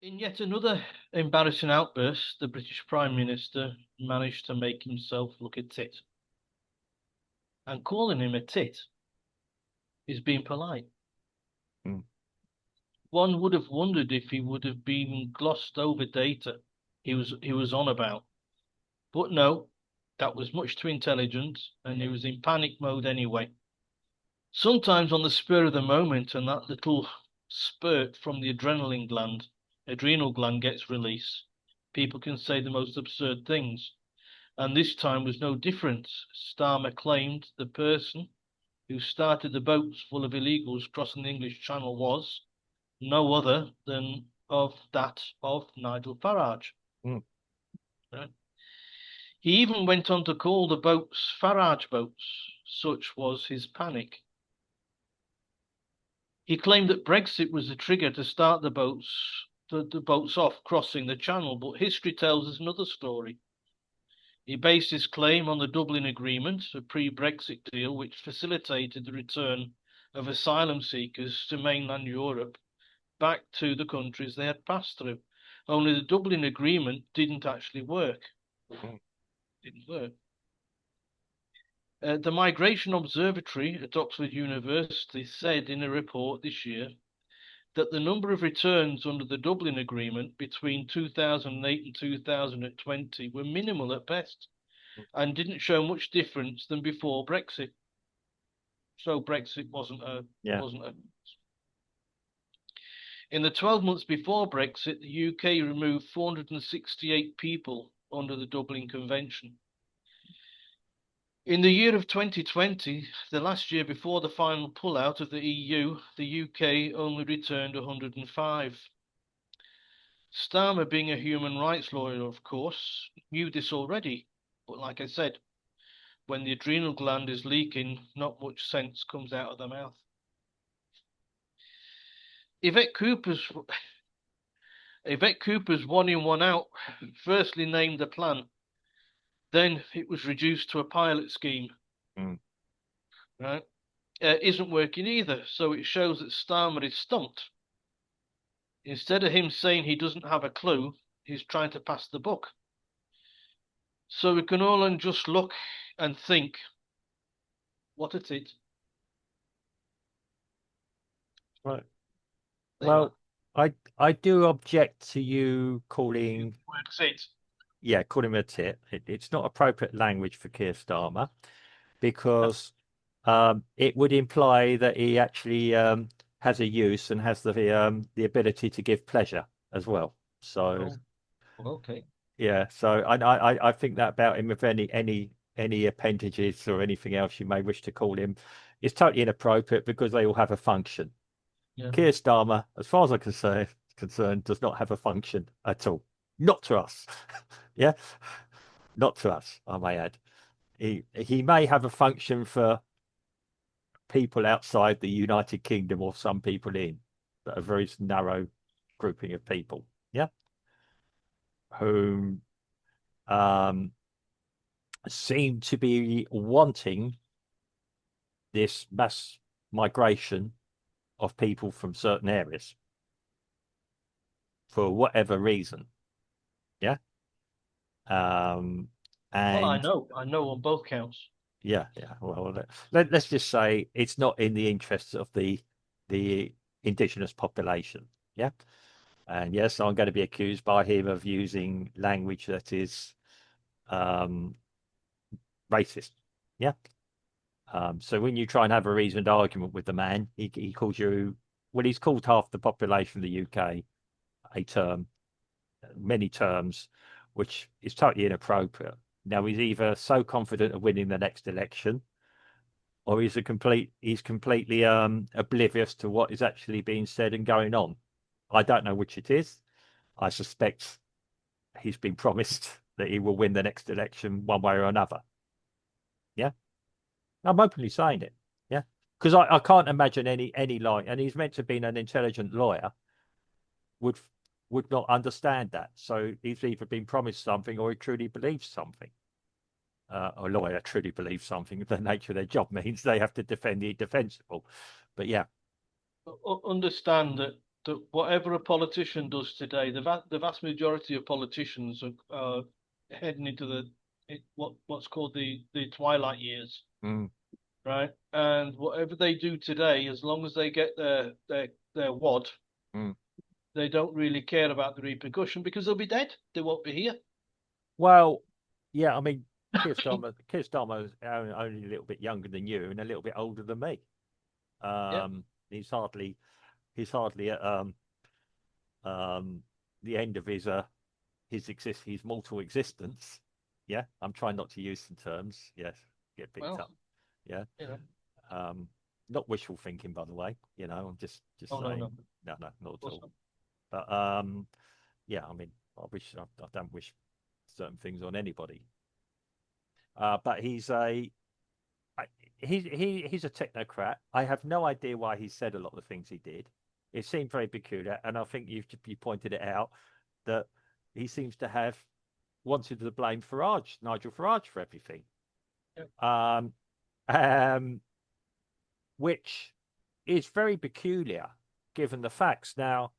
In yet another embarrassing outburst, the British Prime Minister managed to make himself look a tit. And calling him a tit is being polite. Mm. One would have wondered if he would have been glossed over data he was on about. But no, that was much too intelligent, and he was in panic mode anyway. Sometimes on the spur of the moment, and that little spurt from the adrenal gland gets released, people can say the most absurd things. And this time was no different. Starmer claimed the person who started the boats full of illegals crossing the English Channel was no other than of Nigel Farage. Mm. Right? He even went on to call the boats Farage boats. Such was his panic. He claimed that Brexit was the trigger to start the boats off crossing the Channel, but history tells us another story. He based his claim on the Dublin Agreement, a pre-Brexit deal which facilitated the return of asylum seekers to mainland Europe back to the countries they had passed through. Only the Dublin Agreement didn't actually work. Mm. Didn't work. The Migration Observatory at Oxford University said in a report this year that the number of returns under the Dublin Agreement between 2008 and 2020 were minimal at best and didn't show much difference than before Brexit. So Brexit Yeah. wasn't a In the 12 months before Brexit, the UK removed 468 people under the Dublin Convention. In the year of 2020, the last year before the final pullout of the EU, the UK only returned 105. Starmer, being a human rights lawyer, of course, knew this already. But like I said, when the adrenal gland is leaking, not much sense comes out of the mouth. Yvette Cooper's Yvette Cooper's one in, one out firstly named the plan. Then it was reduced to a pilot scheme, Mm. right? Isn't working either. So it shows that Starmer is stumped. Instead of him saying he doesn't have a clue, he's trying to pass the buck. So we can all just look and think, what a tit. Right. There you are. Well, I do object to you calling, Works it. yeah, calling him a tit. It's not appropriate language for Keir Starmer No. because it would imply that he actually has a use and has the ability to give pleasure as well. So Oh, okay. yeah, so I think that about him. If any appendages or anything else you may wish to call him, is totally inappropriate because they all have a function. Yeah. Keir Starmer, as far as I can say, concerned, does not have a function at all. Not to us. Yeah, not to us, I may add. He may have a function for people outside the United Kingdom or some people in, but a very narrow grouping of people. Yeah, whom um, seem to be wanting this mass migration of people from certain areas for whatever reason. Yeah. Um, Well, I and know. I know on both counts. yeah, yeah. Well, let's just say it's not in the interests of the indigenous population. Yeah. And yes, I'm going to be accused by him of using language that is um, racist. Yeah. So when you try and have a reasoned argument with the man, he calls you, well, he's called half the population of the UK a term, many terms, which is totally inappropriate. Now he's either so confident of winning the next election, or he's completely oblivious to what is actually being said and going on. I don't know which it is. I suspect he's been promised that he will win the next election one way or another. Yeah. I'm openly saying it. Yeah. Because I can't imagine any lie, and he's meant to be an intelligent lawyer, would would not understand that. So he's either been promised something or he truly believes something. A lawyer truly believes something. The nature of their job means they have to defend the indefensible. But yeah. Understand that that whatever a politician does today, the vast majority of politicians are heading into what's called the twilight years, Mm, right? And whatever they do today, as long as they get their wad, mm. they don't really care about the repercussion because they'll be dead. They won't be here. Well, yeah, I mean, Keir Starmer is only a little bit younger than you and a little bit older than me. Yeah. He's hardly at the end of his mortal existence. Yeah, I'm trying not to use some terms. Yes, get picked Well, up. Yeah, you know. um, not wishful thinking, by the way. I'm just Oh no, no, saying. of No, no, not at course all. not. But yeah, I mean, I don't wish certain things on anybody. But I- he's a technocrat. I have no idea why he said a lot of the things he did. It seemed very peculiar, and I think you pointed it out that he seems to have wanted to blame Nigel Farage, for everything. Yeah. Um, um, which is very peculiar given the facts. Now,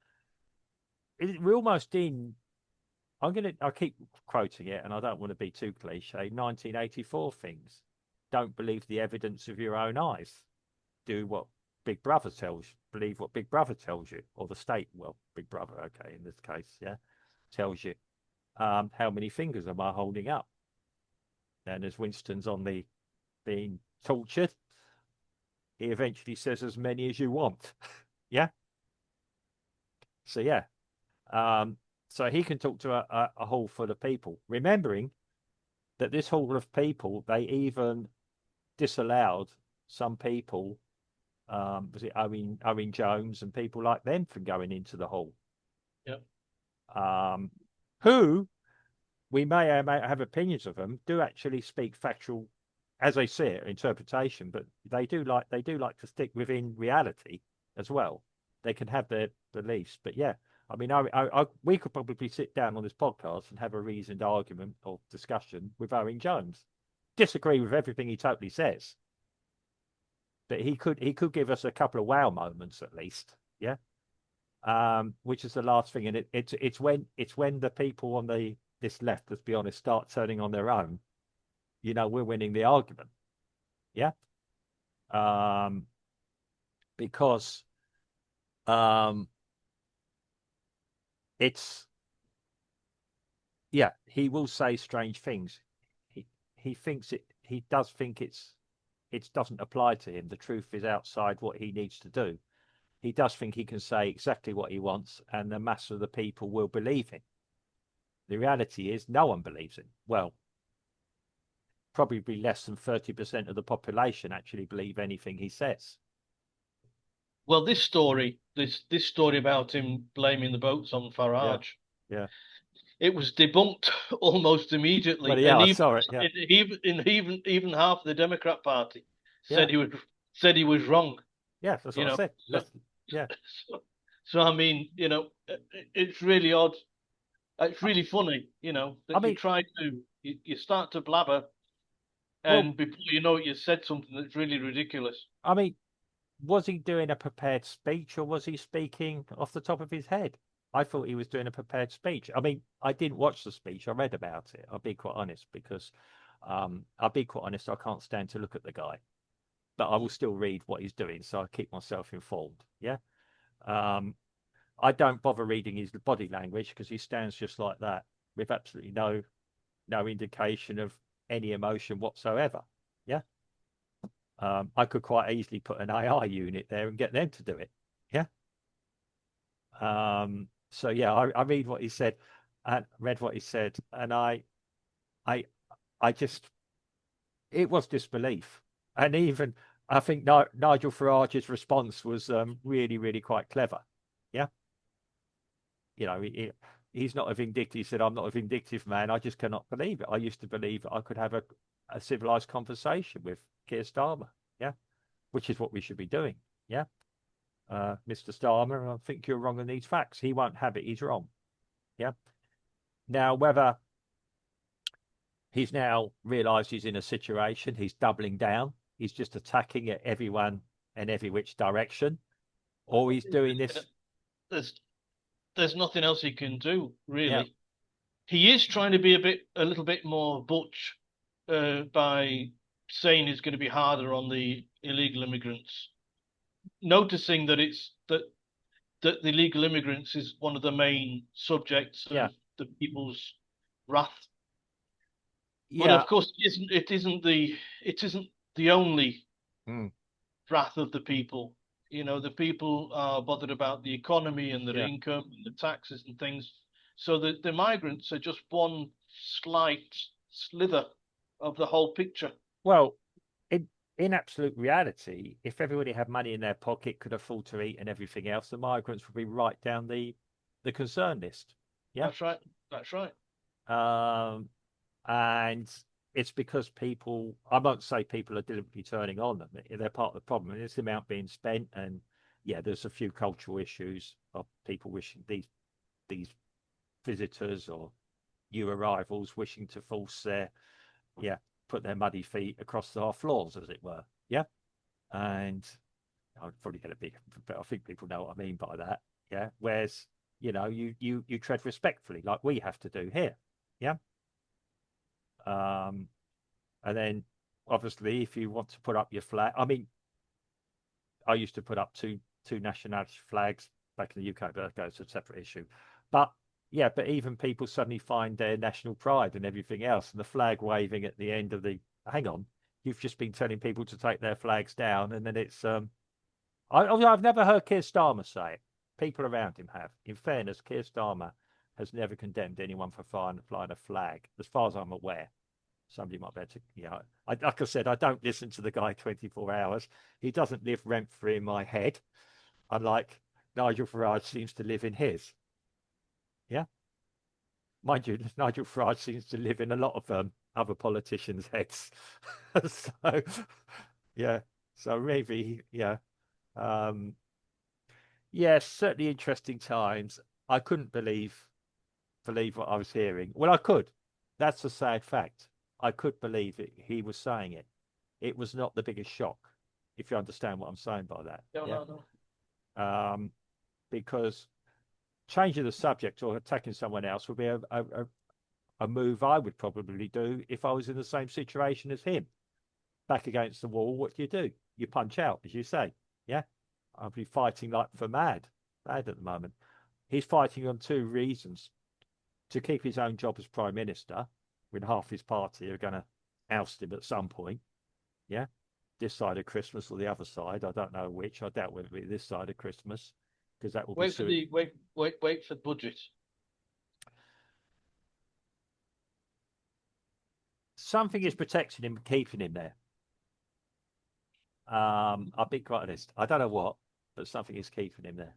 we're almost in. I keep quoting it, and I don't want to be too cliche. 1984 things. Don't believe the evidence of your own eyes. Do what Big Brother tells you. Believe what Big Brother tells you, or the state. Well, Big Brother, okay, in this case, yeah, tells you. How many fingers am I holding up? And as Winston's on the being tortured, he eventually says as many as you want. Yeah. So yeah. Um, so he can talk to a hall full of people, remembering that this hall of people, they even disallowed some people, was it Owen Jones and people like them from going into the hall, Yeah. um, who we may have opinions of them, do actually speak factual, as they see it, interpretation, but they do like to stick within reality as well. They can have their beliefs, but yeah, I mean, we could probably sit down on this podcast and have a reasoned argument or discussion with Owen Jones, disagree with everything he totally says, but he could give us a couple of wow moments at least, yeah. Which is the last thing, and it's when the people on this left, let's be honest, start turning on their own. We're winning the argument, yeah. Um, because um, it's yeah, he will say strange things. He he thinks it. He does think it doesn't apply to him. The truth is outside what he needs to do. He does think he can say exactly what he wants, and the mass of the people will believe him. The reality is, no one believes him. Well, probably less than 30% of the population actually believe anything he says. Well, this story about him blaming the boats on Yeah, Farage, yeah. it was debunked almost Well, immediately, yeah, and I saw it. Yeah, even half the Democrat Party yeah, said he was wrong. yeah. That's You what I know, said. so Yeah. so, so I mean, it's really odd. It's really funny, I that mean, you start to blabber, well, and before you know it, you said something that's really ridiculous. I mean, was he doing a prepared speech or was he speaking off the top of his head? I thought he was doing a prepared speech. I mean, I didn't watch the speech. I read about it. I'll be quite honest because, I'll be quite honest. I can't stand to look at the guy, but I will still read what he's doing, so I keep myself informed. Yeah. Um, I don't bother reading his body language because he stands just like that with absolutely no indication of any emotion whatsoever. Yeah. I could quite easily put an AI unit there and get them to do it. Yeah. So yeah, I read what he said, and I, I just, it was disbelief, and even I think Nigel Farage's response was really, really quite clever. Yeah. He's not a vindictive. He said, "I'm not a vindictive man. I just cannot believe it. I used to believe that I could have a civilized conversation with Keir Starmer. Yeah, which is what we should be doing. Yeah, Mr. Starmer, I think you're wrong on these facts. He won't have it. He's wrong. Yeah. Now, whether he's now realised he's in a situation, he's doubling down, he's just attacking at everyone and every which direction, or he's doing this. there's there's nothing else he can do Yeah, really. He is trying to be a little bit more butch by saying it's going to be harder on the illegal immigrants, noticing that the illegal immigrants is one of the main subjects yeah, of the people's wrath. But yeah. of course, it isn't the only Mm, wrath of the people. You know, the people are bothered about the economy and their yeah. income and the taxes and things. So the migrants are just one slight slither of the whole picture. Well, in absolute reality, if everybody had money in their pocket, could afford to eat and everything else, the migrants would be right down the concern list. Yeah. That's right. That's right. Um, and it's because people, I won't say people are deliberately turning on them. They're part of the problem. And it's the amount being spent. And yeah, there's a few cultural issues of people wishing these visitors or new arrivals wishing to force their, yeah, put their muddy feet across our floors, as it were. Yeah. And I'd probably get a big, but I think people know what I mean by that. Yeah. Whereas, you tread respectfully like we have to do here. Yeah. Um, And then obviously, if you want to put up your flag, I mean, I used to put up two nationality flags back in the UK, but that goes to a separate issue. But yeah, but even people suddenly find their national pride and everything else, and the flag waving at the end of the hang on, you've just been telling people to take their flags down, and then it's I've never heard Keir Starmer say it. People around him have. In fairness, Keir Starmer has never condemned anyone for flying a flag, as far as I'm aware. Somebody might be able to, like I said, I don't listen to the guy 24 hours. He doesn't live rent free in my head, unlike Nigel Farage seems to live in his. Yeah. Mind you, Nigel Farage seems to live in a lot of other politicians' heads. So, yeah. So maybe, yeah. Um, yeah, certainly interesting times. I couldn't believe what I was hearing. Well, I could. That's a sad fact. I could believe it. He was saying it. It was not the biggest shock, if you understand what I'm saying by that. No, Yeah. no, no. Um, because changing the subject or attacking someone else would be a move I would probably do if I was in the same situation as him. Back against the wall, what do? You punch out, as you say. Yeah. I'll be fighting like for mad at the moment. He's fighting on two reasons: to keep his own job as prime minister, when half his party are going to oust him at some point. Yeah, this side of Christmas or the other side. I don't know which. I doubt whether it'll be this side of Christmas because that will be Wait for the budget. something is protecting him, keeping him there. I'll be quite honest. I don't know what, but something is keeping him there.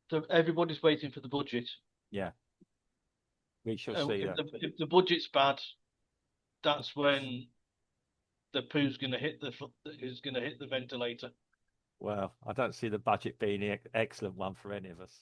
So everybody's waiting for the budget. Yeah, we shall see that. If the budget's bad, that's when the poo's going to hit the is going to hit the ventilator. Well, I don't see the budget being an excellent one for any of us.